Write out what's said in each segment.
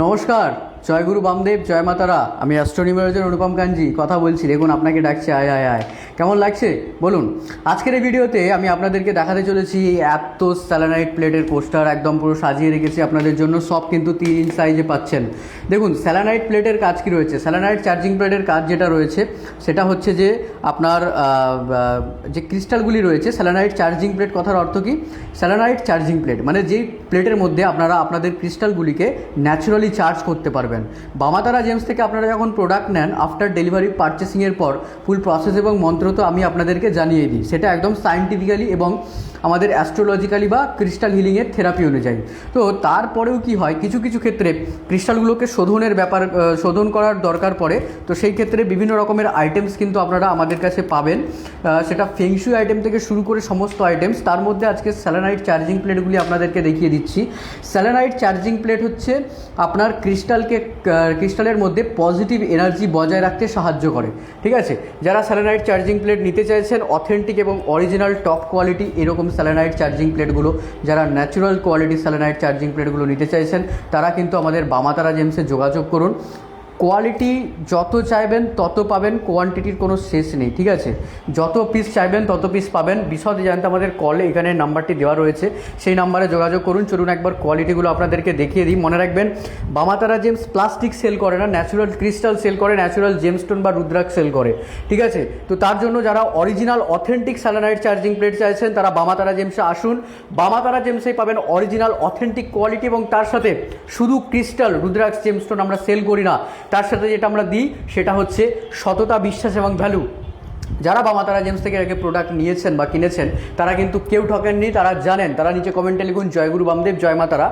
নমস্কার, জয়গুরু বামদেব, জয় মাতারা। আমি অ্যাস্ট্রোনিউমারোলজার অনুপম কাঞ্জি কথা বলছি। দেখুন, আপনাকে ডাকছে আয় আয় আয়। কেমন লাগছে বলুন? আজকের এই ভিডিওতে আমি আপনাদেরকে দেখাতে চলেছি এত স্যালানাইট প্লেটের পোস্টার একদম পুরো সাজিয়ে রেখেছি আপনাদের জন্য। সব কিন্তু 3 ইঞ্চ সাইজে পাচ্ছেন। দেখুন, স্যালানাইট প্লেটের কাজ কী রয়েছে। স্যালানাইট চার্জিং প্লেটের কাজ যেটা রয়েছে সেটা হচ্ছে যে আপনার যে ক্রিস্টালগুলি রয়েছে, স্যালানাইট চার্জিং প্লেট কথার অর্থ কী? স্যালানাইট চার্জিং প্লেট মানে যেই প্লেটের মধ্যে আপনারা আপনাদের ক্রিস্টালগুলিকে ন্যাচারালি চার্জ করতে পারবেন। বামাতারা জেমস থেকে আপনারা যখন প্রোডাক্ট নেন, আফটার ডেলিভারি পারচেসিংয়ের পর ফুল প্রসেস এবং মন্ত্র তো আমি আপনাদেরকে জানিয়ে দিই। সেটা একদম সায়েন্টিফিক্যালি এবং আমাদের অ্যাস্ট্রোলজিক্যালি বা ক্রিস্টাল হিলিংয়ের থেরাপি অনুযায়ী। তো তারপরেও কি হয়, কিছু কিছু ক্ষেত্রে ক্রিস্টালগুলোকে শোধন করার দরকার পড়ে। তো সেই ক্ষেত্রে বিভিন্ন রকমের আইটেমস কিন্তু আপনারা আমাদের কাছে পাবেন। সেটা ফেংশুই আইটেম থেকে শুরু করে সমস্ত আইটেমস। তার মধ্যে আজকে স্যালানাইট চার্জিং প্লেটগুলি আপনাদেরকে দেখিয়ে দিচ্ছি। স্যালানাইট চার্জিং প্লেট হচ্ছে আপনার ক্রিস্টালের মধ্যে পজিটিভ এনার্জি বজায় রাখতে সাহায্য করে। ঠিক আছে, যারা স্যালানাইট চার্জিং প্লেট নিতে চাইছেন অথেন্টিক এবং অরিজিনাল টপ কোয়ালিটি এরকম স্যালানাইট চার্জিং প্লেটগুলো, যারা ন্যাচারাল কোয়ালিটি স্যালানাইট চার্জিং প্লেটগুলো নিতে চাইছেন তারা কিন্তু আমাদের বামাতারা জেমসে যোগাযোগ করুন। কোয়ালিটি যত চাইবেন তত পাবেন, কোয়ান্টিটির কোনো শেষ নেই। ঠিক আছে, যত পিস চাইবেন তত পিস পাবেন। বিশদে জানতে আমাদের কলে এখানে নাম্বারটি দেওয়া রয়েছে, সেই নাম্বারে যোগাযোগ করুন। চলুন একবার কোয়ালিটিগুলো আপনাদেরকে দেখিয়ে দিই। মনে রাখবেন, বামাতারা জেমস প্লাস্টিক সেল করে না, ন্যাচুরাল ক্রিস্টাল সেল করে, ন্যাচুরাল জেমস্টোন বা রুদ্রাক্ষ সেল করে। ঠিক আছে, তো তার জন্য যারা অরিজিনাল অথেন্টিক স্যালানাইট চার্জিং প্লেট চাইছেন তারা বামাতারা জেমসে আসুন। বামাতারা জেমসেই পাবেন অরিজিনাল অথেন্টিক কোয়ালিটি এবং তার সাথে শুধু ক্রিস্টাল রুদ্রাক্ষ জেমস্টোন আমরা সেল করি না, তার সাথে যেটা আমরা দিই সেটা হচ্ছে সততা, বিশ্বাস এবং ভ্যালু। যারা বামাতারা জেমস থেকে আগে প্রোডাক্ট নিয়েছেন বা কিনেছেন তারা কিন্তু কেউ ঠকেননি, তারা জানেন। তারা নিচে কমেন্টে লিখুন জয়গুরু বামদেব, জয় মাতারা।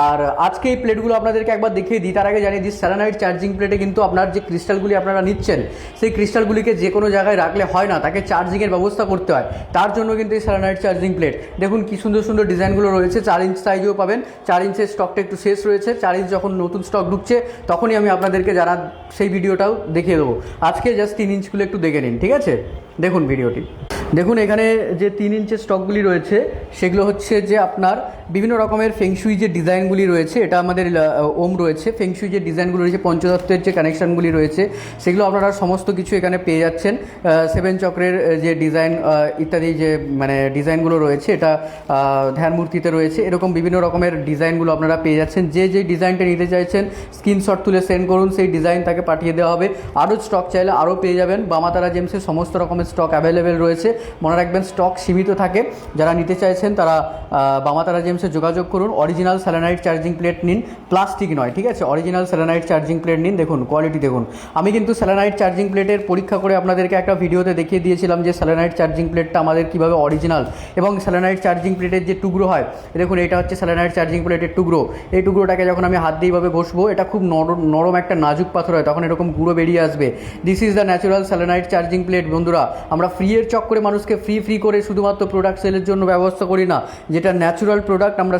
আর আজকে এই প্লেটগুলো আপনাদেরকে একবার দেখিয়ে দিই। তার আগে জানিয়ে দিই, স্যালানাইট চার্জিং প্লেটে কিন্তু আপনার যে ক্রিস্টালগুলি আপনারা নিচ্ছেন সেই ক্রিস্টালগুলিকে যে কোনো জায়গায় রাখলে হয় না, তাকে চার্জিংয়ের ব্যবস্থা করতে হয়। তার জন্য কিন্তু এই স্যালানাইট চার্জিং প্লেট দেখুন কি সুন্দর সুন্দর ডিজাইনগুলো রয়েছে। 4 ইঞ্চ সাইজেও পাবেন। 4 ইঞ্চের স্টকটা একটু শেষ রয়েছে। 4 ইঞ্চ যখন নতুন স্টক ঢুকছে তখনই আমি আপনাদেরকে যারা সেই ভিডিওটাও দেখিয়ে দেবো। আজকে জাস্ট 3 ইঞ্চগুলো একটু দেখে নিন। ঠিক আছে, দেখুন ভিডিওটি। দেখুন এখানে যে 3 ইঞ্চের স্টকগুলি রয়েছে সেগুলো হচ্ছে যে আপনার বিভিন্ন রকমের ফেংশুই যে ডিজাইনগুলি রয়েছে, এটা আমাদের ওম রয়েছে। ফেংশুই যে ডিজাইনগুলো রয়েছে, পঞ্চতত্ত্বের যে কানেকশানগুলি রয়েছে সেগুলো আপনারা সমস্ত কিছু এখানে পেয়ে যাচ্ছেন। 7 চক্রের যে ডিজাইন ইত্যাদি যে মানে ডিজাইনগুলো রয়েছে, এটা ধ্যানমূর্তিতে রয়েছে। এরকম বিভিন্ন রকমের ডিজাইনগুলো আপনারা পেয়ে যাচ্ছেন। যে ডিজাইনটা নিতে চাইছেন স্ক্রিনশট তুলে সেন্ড করুন, সেই ডিজাইন তাকে পাঠিয়ে দেওয়া হবে। আরও স্টক চাইলে আরও পেয়ে যাবেন। বামাতারা জেমসে সমস্ত রকমের স্টক অ্যাভেলেবেল রয়েছে। মনে রাখবেন, স্টক সীমিত থাকে। যারা নিতে চাইছেন তারা বামাতারা জেমসে যোগাযোগ করুন। অরিজিনাল স্যালানাইট চার্জিং প্লেট নিন, প্লাস্টিক নয়। ঠিক আছে, অরিজিনাল স্যালানাইট চার্জিং প্লেট নিন। দেখুন কোয়ালিটি দেখুন। আমি কিন্তু স্যালানাইট চার্জিং প্লেটের পরীক্ষা করে আপনাদেরকে একটা ভিডিওতে দেখিয়ে দিয়েছিলাম যে স্যালানাইট চার্জিং প্লেটটা আমাদের কীভাবে অরিজিনাল, এবং স্যালানাইট চার্জিং প্লেটের যে টুকরো হয়, দেখুন এটা হচ্ছে স্যালানাইট চার্জিং প্লেটের টুকরো। এই টুকরোটাকে যখন আমি হাত দিয়ে এইভাবে ঘষবো, এটা খুব নরম একটা নাজুক পাথর হয়, তখন এরকম গুঁড়ো বেরিয়ে আসবে। This is the natural selenite charging plate. বন্ধুরা, আমরা ফ্রিয়ের চক্করে মানুষকে ফ্রি করে শুধুমাত্র প্রোডাক্ট সেলের জন্য ব্যবস্থা করি না। যেটা ন্যাচারাল প্রোডাক্ট আমরা